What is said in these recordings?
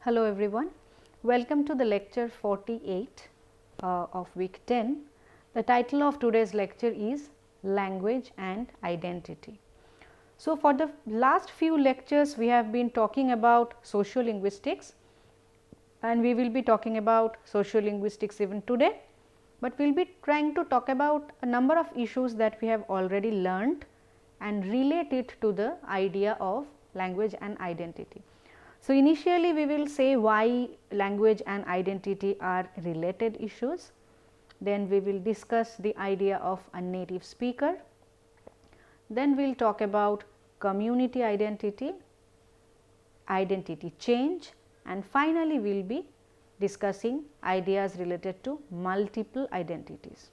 Hello everyone, welcome to the lecture 48 of week 10. The title of today's lecture is Language and Identity. So, for the last few lectures we have been talking about sociolinguistics and we will be talking about sociolinguistics even today, but we will be trying to talk about a number of issues that we have already learned and relate it to the idea of language and identity. So, initially we will say why language and identity are related issues, then we will discuss the idea of a native speaker, then we will talk about community identity, identity change, and finally we will be discussing ideas related to multiple identities.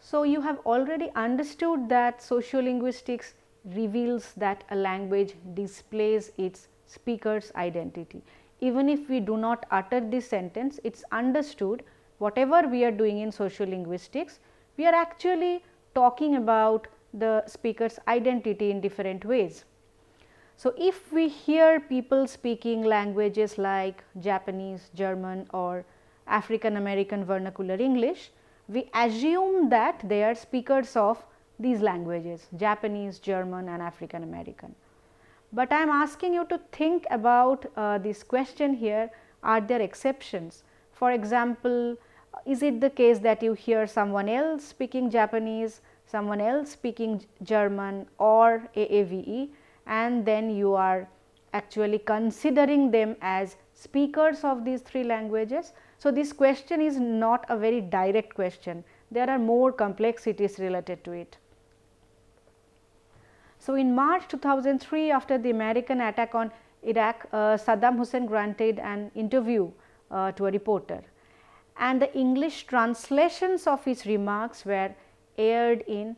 So, you have already understood that sociolinguistics reveals that a language displays its speaker's identity. Even if we do not utter this sentence, it is understood whatever we are doing in sociolinguistics, we are actually talking about the speaker's identity in different ways. So, if we hear people speaking languages like Japanese, German or African American vernacular English, we assume that they are speakers of these languages Japanese, German and African American. But I am asking you to think about this question here, are there exceptions? For example, is it the case that you hear someone else speaking Japanese, someone else speaking German or AAVE, and then you are actually considering them as speakers of these three languages? So, this question is not a very direct question, there are more complexities related to it. So, in March 2003, after the American attack on Iraq, Saddam Hussein granted an interview to a reporter, and the English translations of his remarks were aired in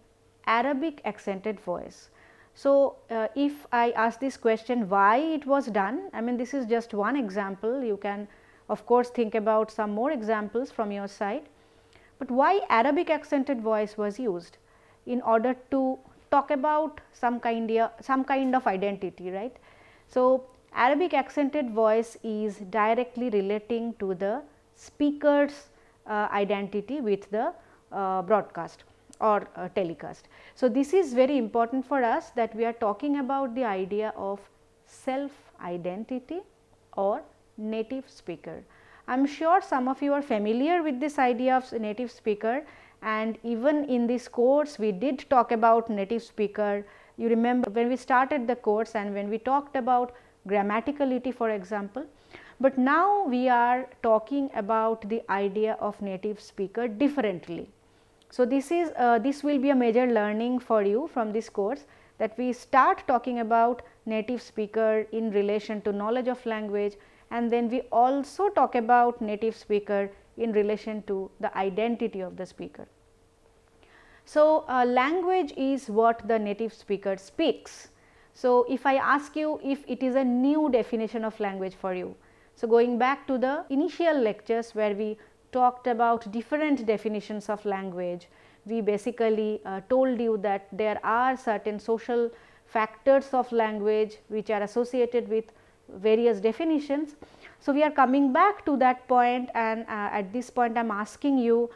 Arabic accented voice. So, if I ask this question why it was done, I mean this is just one example, you can of course think about some more examples from your side, but why Arabic accented voice was used? In order to talk about some kind of identity, right. So, Arabic accented voice is directly relating to the speaker's identity with the broadcast or telecast. So, this is very important for us that we are talking about the idea of self identity or native speaker. I am sure some of you are familiar with this idea of native speaker, and even in this course we did talk about native speaker. You remember when we started the course and when we talked about grammaticality for example, but now we are talking about the idea of native speaker differently. So, this will be a major learning for you from this course, that we start talking about native speaker in relation to knowledge of language, and then we also talk about native speaker in relation to the identity of the speaker. So, language is what the native speaker speaks. So, if I ask you if it is a new definition of language for you. So, going back to the initial lectures where we talked about different definitions of language, we basically told you that there are certain social factors of language which are associated with various definitions. So, we are coming back to that point, and at this point I am asking you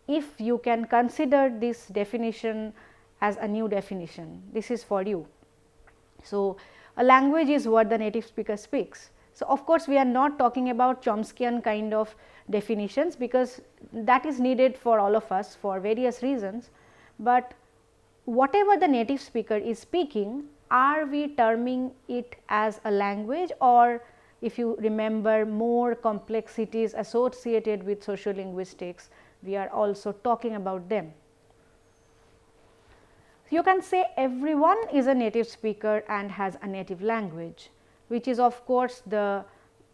if you can consider this definition as a new definition. This is for you. So, a language is what the native speaker speaks. So, of course, we are not talking about Chomskyan kind of definitions, because that is needed for all of us for various reasons, but whatever the native speaker is speaking, are we terming it as a language, or if you remember more complexities associated with sociolinguistics, we are also talking about them. You can say everyone is a native speaker and has a native language, which is of course the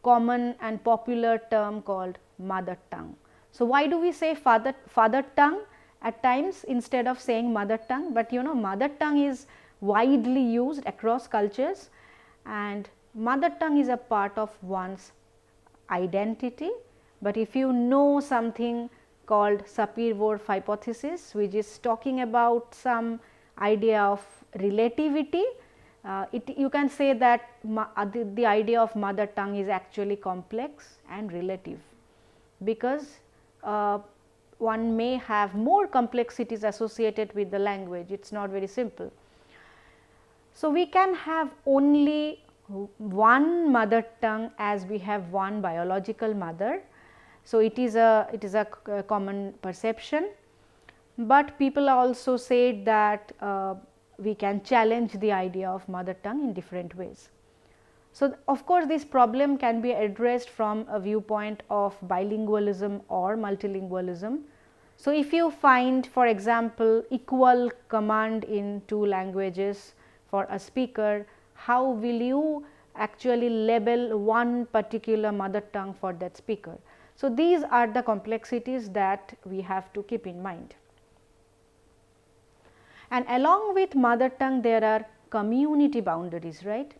common and popular term called mother tongue. So, why do we say father tongue at times instead of saying mother tongue? But you know, mother tongue is widely used across cultures, and mother tongue is a part of one's identity. But if you know something called Sapir-Whorf hypothesis, which is talking about some idea of relativity, You can say that the idea of mother tongue is actually complex and relative, because one may have more complexities associated with the language, it is not very simple. So, we can have only one mother tongue as we have one biological mother. So, it is a common perception, but people also said that we can challenge the idea of mother tongue in different ways. So, of course, this problem can be addressed from a viewpoint of bilingualism or multilingualism. So, if you find, for example, equal command in two languages for a speaker, how will you actually label one particular mother tongue for that speaker? So, these are the complexities that we have to keep in mind. And along with mother tongue, there are community boundaries, right.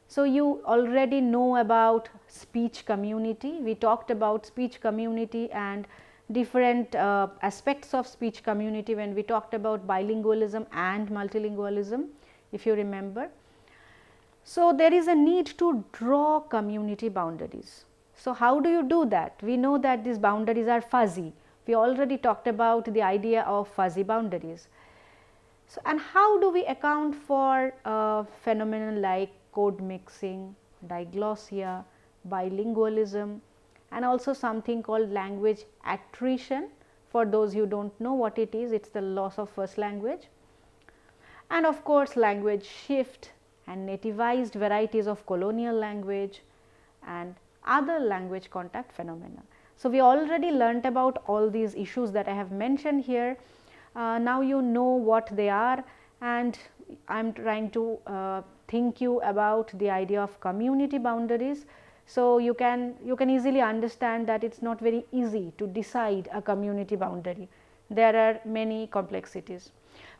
So, you already know about speech community. We talked about speech community and different aspects of speech community when we talked about bilingualism and multilingualism, if you remember. So, there is a need to draw community boundaries. So, how do you do that? We know that these boundaries are fuzzy. We already talked about the idea of fuzzy boundaries. So, and how do we account for phenomena like code mixing, diglossia, bilingualism, and also something called language attrition? For those who do not know what it is, it is the loss of first language. And of course, language shift and nativized varieties of colonial language and other language contact phenomena. So, we already learnt about all these issues that I have mentioned here. Now you know what they are, and I am trying to think you about the idea of community boundaries. So, you can easily understand that it is not very easy to decide a community boundary. There are many complexities.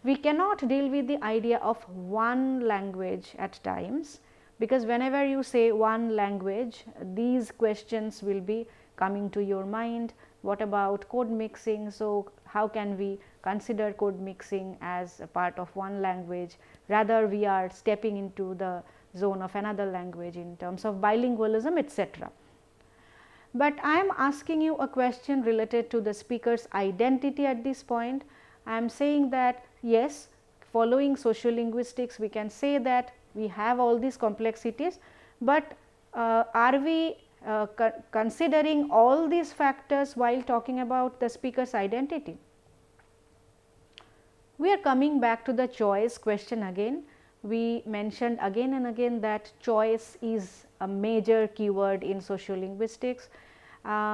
We cannot deal with the idea of one language at times, because whenever you say one language, these questions will be coming to your mind. What about code mixing? So, how can we consider code mixing as a part of one language, rather we are stepping into the zone of another language in terms of bilingualism, etc. But I am asking you a question related to the speaker's identity at this point. I am saying that yes, following sociolinguistics, we can say that we have all these complexities, but are we considering all these factors while talking about the speaker's identity? We are coming back to the choice question again. We mentioned again and again that choice is a major keyword in sociolinguistics.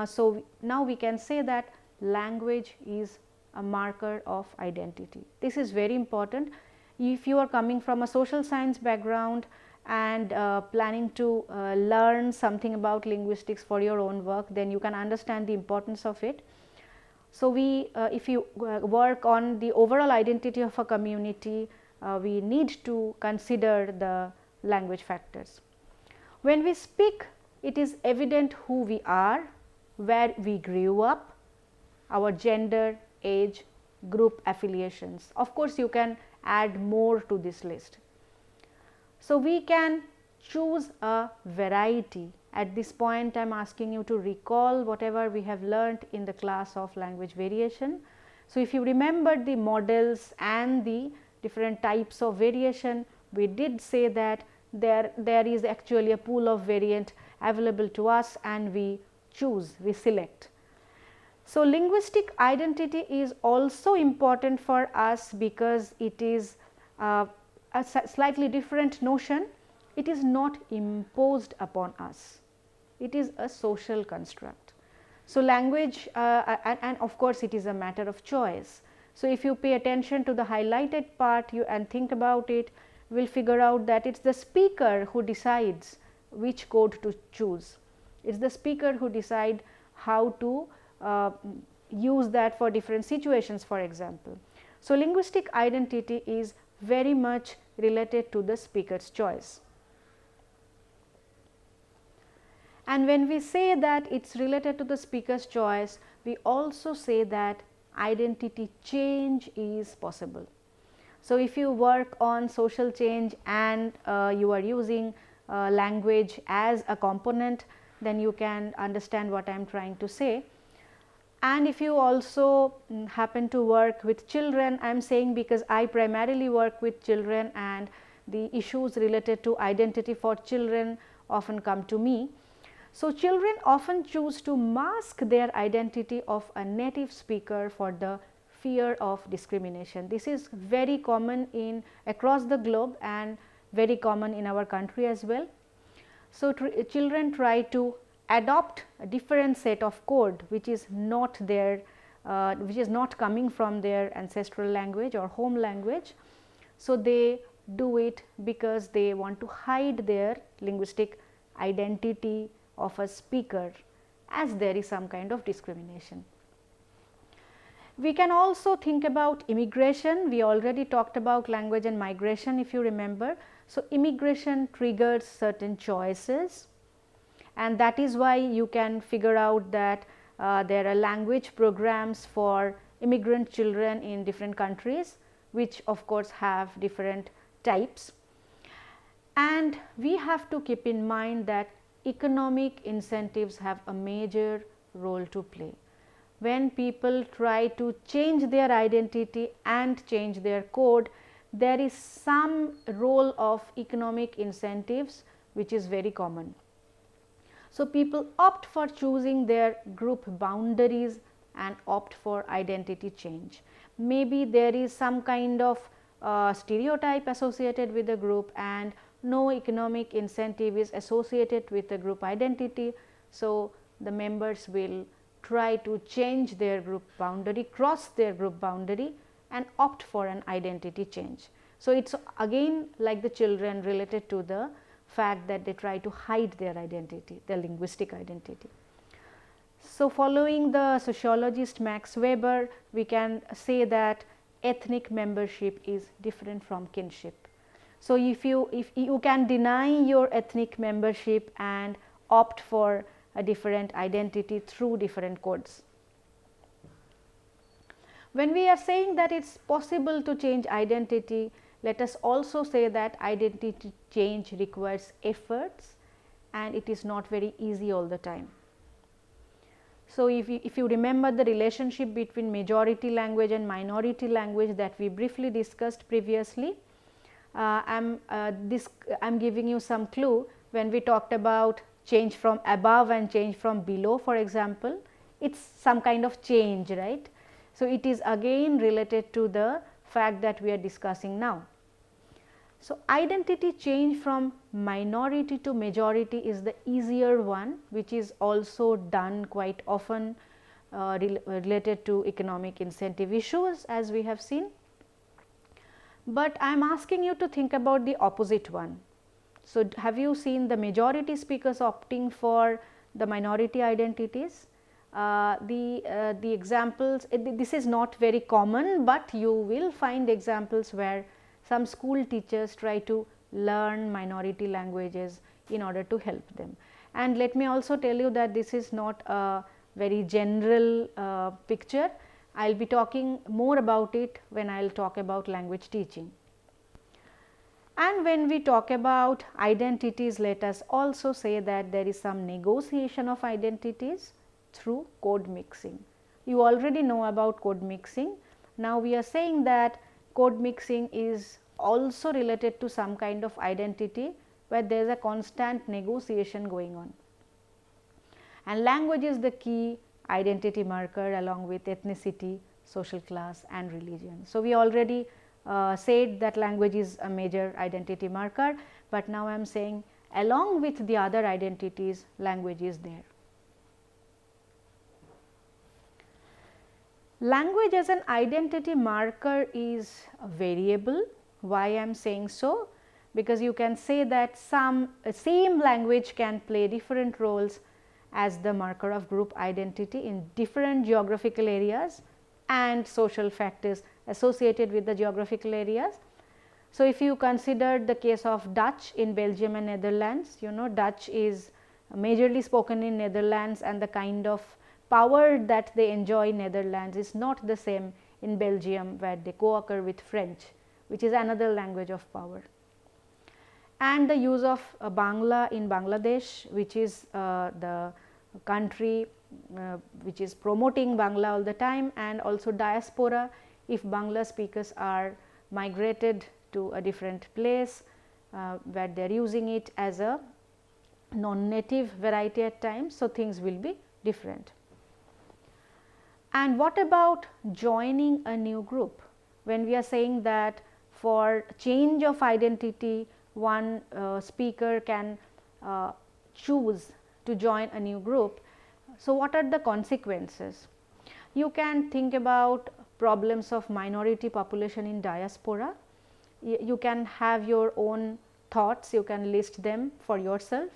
So, now we can say that language is a marker of identity. This is very important. If you are coming from a social science background and planning to learn something about linguistics for your own work, then you can understand the importance of it. So, if you work on the overall identity of a community, we need to consider the language factors. When we speak, it is evident who we are, where we grew up, our gender, age, group affiliations. Of course, you can add more to this list. So, we can choose a variety. At this point, I am asking you to recall whatever we have learnt in the class of language variation. So, if you remember the models and the different types of variation, we did say that there is actually a pool of variant available to us and we choose, we select. So, linguistic identity is also important for us because it is a slightly different notion. It is not imposed upon us. It is a social construct. So, language and of course, it is a matter of choice. So, if you pay attention to the highlighted part and think about it, we will figure out that it is the speaker who decides which code to choose. It is the speaker who decides how to use that for different situations, for example. So, linguistic identity is very much related to the speaker's choice. And when we say that it is related to the speaker's choice, we also say that identity change is possible. So, if you work on social change and you are using language as a component, then you can understand what I am trying to say. And if you also happen to work with children, I am saying because I primarily work with children and the issues related to identity for children often come to me. So, children often choose to mask their identity of a native speaker for the fear of discrimination. This is very common in across the globe and very common in our country as well. So, children try to adopt a different set of code which is not their which is not coming from their ancestral language or home language. So, they do it because they want to hide their linguistic identity of a speaker, as there is some kind of discrimination. We can also think about immigration. We already talked about language and migration, if you remember. So, immigration triggers certain choices, and that is why you can figure out that there are language programs for immigrant children in different countries, which of course have different types. And we have to keep in mind that economic incentives have a major role to play. When people try to change their identity and change their code, there is some role of economic incentives which is very common. So, people opt for choosing their group boundaries and opt for identity change. Maybe there is some kind of stereotype associated with the group and no economic incentive is associated with the group identity. So, the members will try to change their group boundary, cross their group boundary and opt for an identity change. So, it is again like the children related to the fact that they try to hide their identity, their linguistic identity. So, following the sociologist Max Weber, we can say that ethnic membership is different from kinship. So, if you can deny your ethnic membership and opt for a different identity through different codes. When we are saying that it is possible to change identity, let us also say that identity change requires efforts and it is not very easy all the time. So, if you remember the relationship between majority language and minority language that we briefly discussed previously, I am giving you some clue when we talked about change from above and change from below, for example, it is some kind of change, right. So, it is again related to the fact that we are discussing now. So, identity change from minority to majority is the easier one, which is also done quite often related to economic incentive issues, as we have seen. But I am asking you to think about the opposite one. So, have you seen the majority speakers opting for the minority identities? The examples, this is not very common, but you will find examples where some school teachers try to learn minority languages in order to help them. And let me also tell you that this is not a very general picture. I will be talking more about it when I will talk about language teaching. And when we talk about identities, let us also say that there is some negotiation of identities through code mixing. You already know about code mixing. Now, we are saying that code mixing is also related to some kind of identity where there is a constant negotiation going on. And language is the key identity marker along with ethnicity, social class and religion. So, we already said that language is a major identity marker, but now I am saying along with the other identities, language is there. Language as an identity marker is a variable. Why I am saying so? Because you can say that same language can play different roles as the marker of group identity in different geographical areas and social factors associated with the geographical areas. So, if you consider the case of Dutch in Belgium and Netherlands, you know Dutch is majorly spoken in Netherlands and the kind of power that they enjoy in Netherlands is not the same in Belgium, where they co-occur with French, which is another language of power. And the use of Bangla in Bangladesh, which is the country which is promoting Bangla all the time, and also diaspora, if Bangla speakers are migrated to a different place where they are using it as a non-native variety at times. So, things will be different. And what about joining a new group? When we are saying that for change of identity, one speaker can choose to join a new group. So, what are the consequences? You can think about problems of minority population in diaspora. You can have your own thoughts, you can list them for yourself.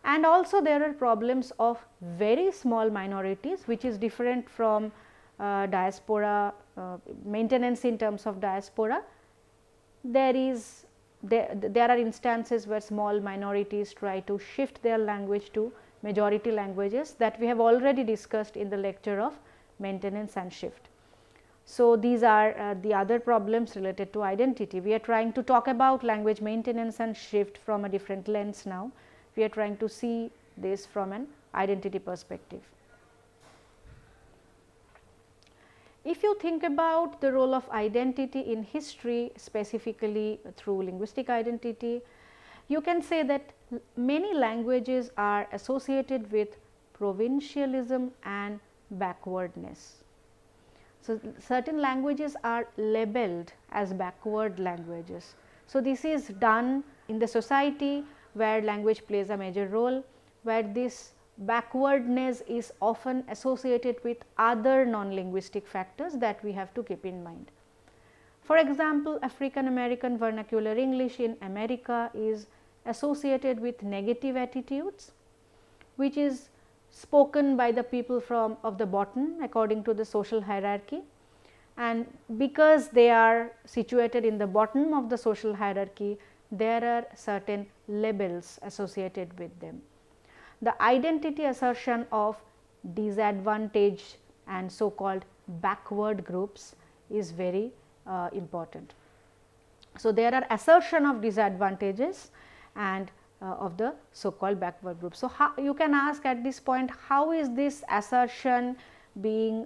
And also there are problems of very small minorities, which is different from diaspora maintenance in terms of diaspora. There are instances where small minorities try to shift their language to majority languages, that we have already discussed in the lecture of maintenance and shift. So, these are the other problems related to identity. We are trying to talk about language maintenance and shift from a different lens now. We are trying to see this from an identity perspective. If you think about the role of identity in history, specifically through linguistic identity, you can say that many languages are associated with provincialism and backwardness. So, certain languages are labeled as backward languages. So, this is done in the society where language plays a major role, where this backwardness is often associated with other non-linguistic factors that we have to keep in mind. For example, African American vernacular English in America is associated with negative attitudes, which is spoken by the people of the bottom according to the social hierarchy, and because they are situated in the bottom of the social hierarchy, there are certain labels associated with them. The identity assertion of disadvantaged and so called backward groups is very important. So, there are assertion of disadvantages and of the so called backward groups. So, you can ask at this point, how is this assertion being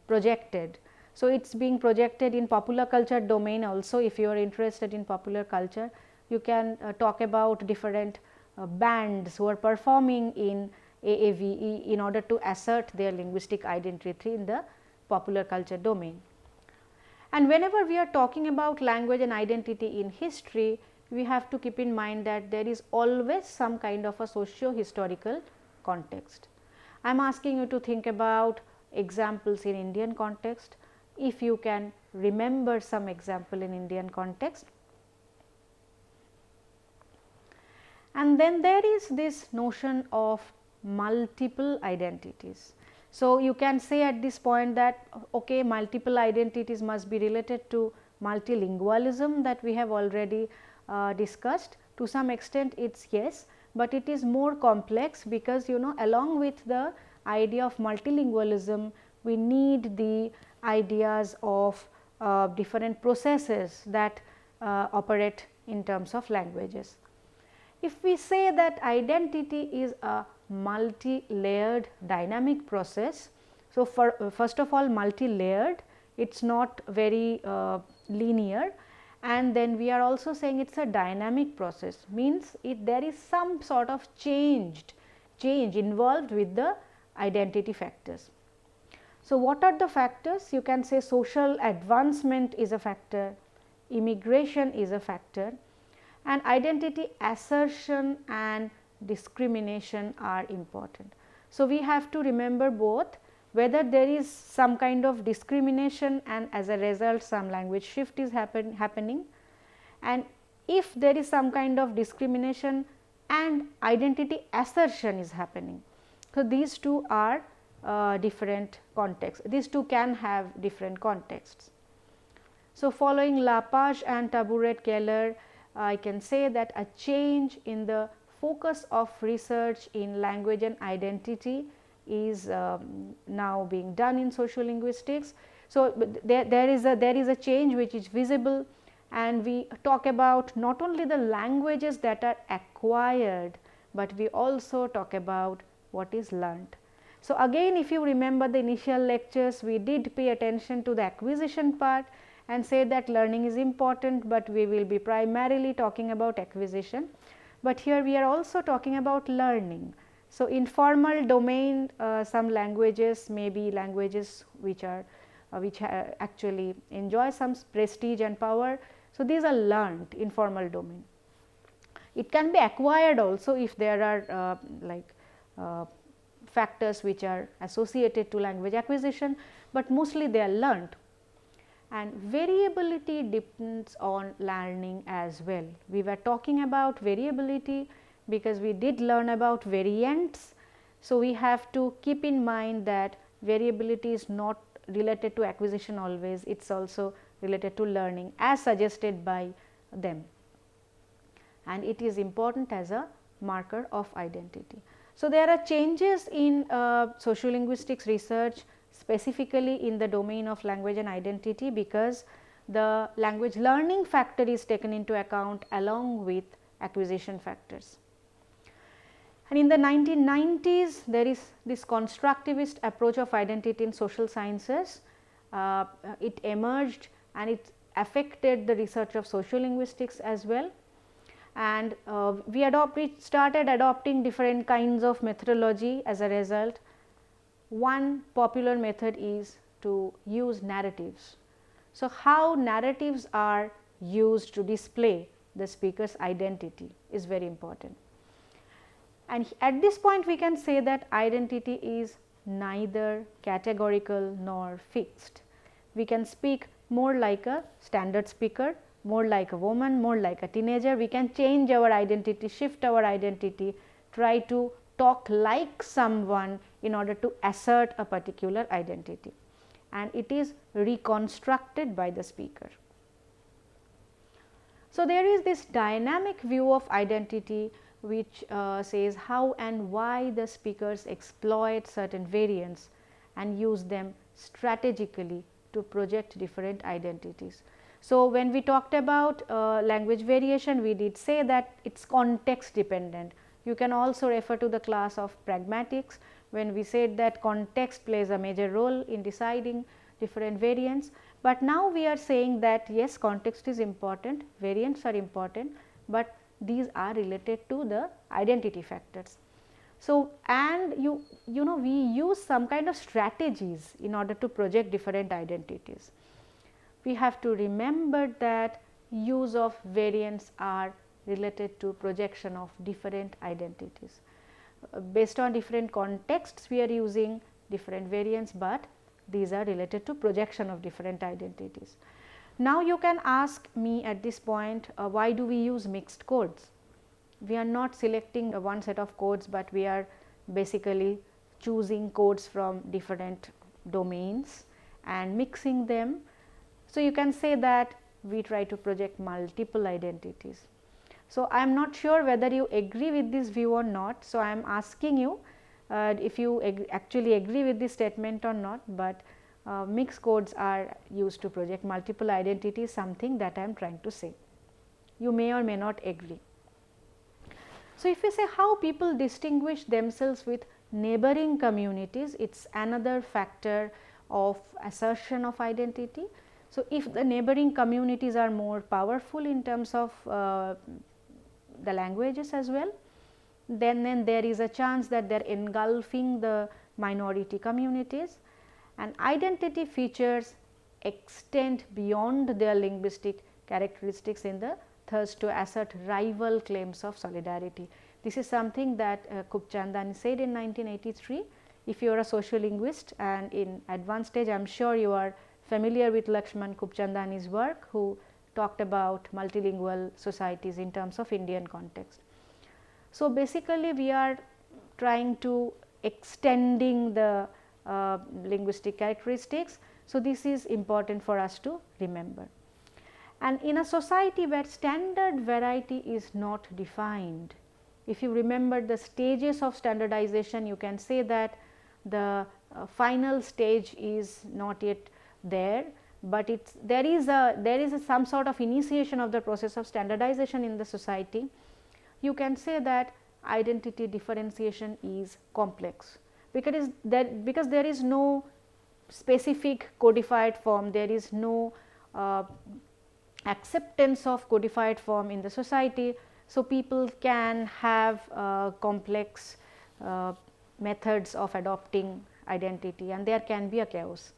projected? So, it is being projected in popular culture domain also. If you are interested in popular culture, you can talk about different bands who are performing in AAVE in order to assert their linguistic identity in the popular culture domain. And whenever we are talking about language and identity in history, we have to keep in mind that there is always some kind of a socio-historical context. I am asking you to think about examples in Indian context. If you can remember some example in Indian context. And then there is this notion of multiple identities. So, you can say at this point that okay, multiple identities must be related to multilingualism that we have already discussed. To some extent it is yes, but it is more complex, because along with the idea of multilingualism, we need the ideas of different processes that operate in terms of languages. If we say that identity is a multi-layered dynamic process, so first of all multi-layered, it is not very linear, and then we are also saying it is a dynamic process, means there is some sort of change involved with the identity factors. So, what are the factors? You can say social advancement is a factor, immigration is a factor, and identity assertion and discrimination are important. So, we have to remember both, whether there is some kind of discrimination and as a result some language shift is happening, and if there is some kind of discrimination and identity assertion is happening. So, these two are different contexts, these two can have different contexts. So, following Lapage and Taburet-Geller, I can say that a change in the focus of research in language and identity is now being done in sociolinguistics. So, there is a change which is visible, and we talk about not only the languages that are acquired, but we also talk about what is learnt. So, again if you remember the initial lectures, we did pay attention to the acquisition part and say that learning is important, but we will be primarily talking about acquisition. But here we are also talking about learning. So, in formal domain, some languages may be languages which are actually enjoy some prestige and power. So, these are learnt in formal domain. It can be acquired also if there are factors which are associated to language acquisition, but mostly they are learnt. And variability depends on learning as well. We were talking about variability because we did learn about variants. So, we have to keep in mind that variability is not related to acquisition always, it is also related to learning as suggested by them, and it is important as a marker of identity. So, there are changes in sociolinguistics research, specifically in the domain of language and identity, because the language learning factor is taken into account along with acquisition factors. And in the 1990s, there is this constructivist approach of identity in social sciences. It emerged and it affected the research of sociolinguistics as well. And we started adopting different kinds of methodology as a result. One popular method is to use narratives. So, how narratives are used to display the speaker's identity is very important. And at this point we can say that identity is neither categorical nor fixed. We can speak more like a standard speaker, more like a woman, more like a teenager. We can change our identity, shift our identity, try to talk like someone in order to assert a particular identity, and it is reconstructed by the speaker. So, there is this dynamic view of identity which says how and why the speakers exploit certain variants and use them strategically to project different identities. So, when we talked about language variation, we did say that it is context dependent. You can also refer to the class of pragmatics when we said that context plays a major role in deciding different variants. But now we are saying that yes, context is important, variants are important, but these are related to the identity factors. So, and you know we use some kind of strategies in order to project different identities. We have to remember that use of variants are related to projection of different identities. Based on different contexts we are using different variants, but these are related to projection of different identities. Now, you can ask me at this point why do we use mixed codes? We are not selecting one set of codes, but we are basically choosing codes from different domains and mixing them. So, you can say that we try to project multiple identities. So, I am not sure whether you agree with this view or not. So, I am asking you if you actually agree with this statement or not, but mixed codes are used to project multiple identities, something that I am trying to say. You may or may not agree. So, if we say how people distinguish themselves with neighboring communities, it is another factor of assertion of identity. So, if the neighboring communities are more powerful in terms of the languages as well, then there is a chance that they are engulfing the minority communities, and identity features extend beyond their linguistic characteristics in the thirst to assert rival claims of solidarity. This is something that Khubchandani said in 1983. If you are a sociolinguist and in advanced stage, I am sure you are familiar with Lakshman Khubchandani's work, who talked about multilingual societies in terms of Indian context. So, basically we are trying to extending the linguistic characteristics. So, this is important for us to remember. And in a society where standard variety is not defined, if you remember the stages of standardization, you can say that the final stage is not yet there, but there is some sort of initiation of the process of standardization in the society. You can say that identity differentiation is complex, because there is no specific codified form, there is no acceptance of codified form in the society. So, people can have complex methods of adopting identity, and there can be a chaos.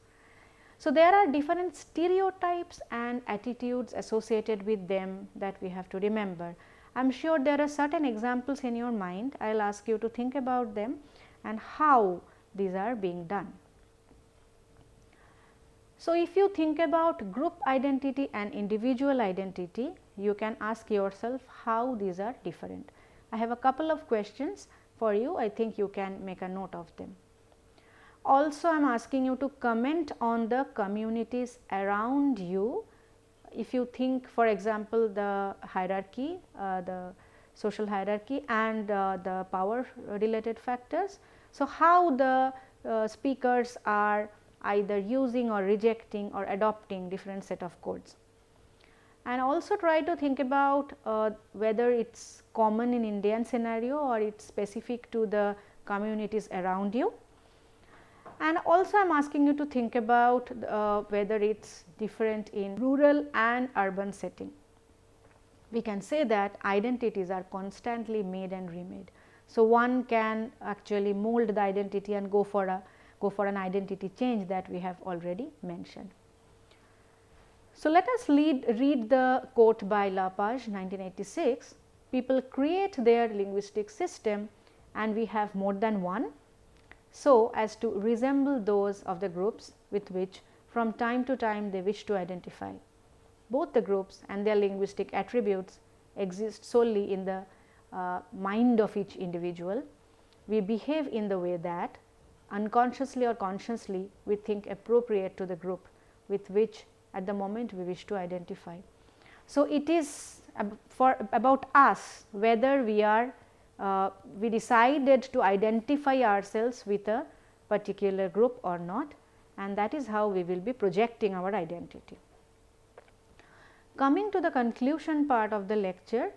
So, there are different stereotypes and attitudes associated with them that we have to remember. I am sure there are certain examples in your mind. I will ask you to think about them and how these are being done. So, if you think about group identity and individual identity, you can ask yourself how these are different. I have a couple of questions for you. I think you can make a note of them. Also, I am asking you to comment on the communities around you. If you think, for example, the hierarchy, the social hierarchy and the power related factors. So, how the speakers are either using or rejecting or adopting different set of codes. And also try to think about whether it is common in Indian scenario or it is specific to the communities around you. And also I am asking you to think about whether it is different in rural and urban setting. We can say that identities are constantly made and remade. So, one can actually mold the identity and go for an identity change that we have already mentioned. So, let us read the quote by Lapage 1986. People create their linguistic system and we have more than one, so as to resemble those of the groups with which from time to time they wish to identify. Both the groups and their linguistic attributes exist solely in the mind of each individual. We behave in the way that unconsciously or consciously we think appropriate to the group with which at the moment we wish to identify. So, it is about us whether we decided to identify ourselves with a particular group or not, and that is how we will be projecting our identity. Coming to the conclusion part of the lecture,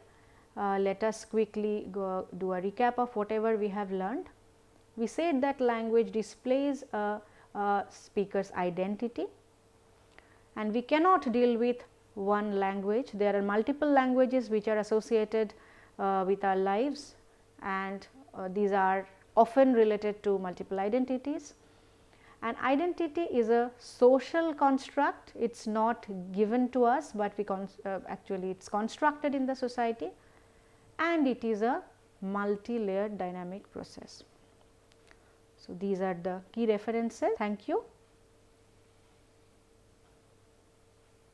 let us quickly do a recap of whatever we have learned. We said that language displays a speaker's identity, and we cannot deal with one language. There are multiple languages which are associated with our lives, and these are often related to multiple identities. And identity is a social construct, it is not given to us, but actually it is constructed in the society, and it is a multi-layered dynamic process. So, these are the key references. Thank you.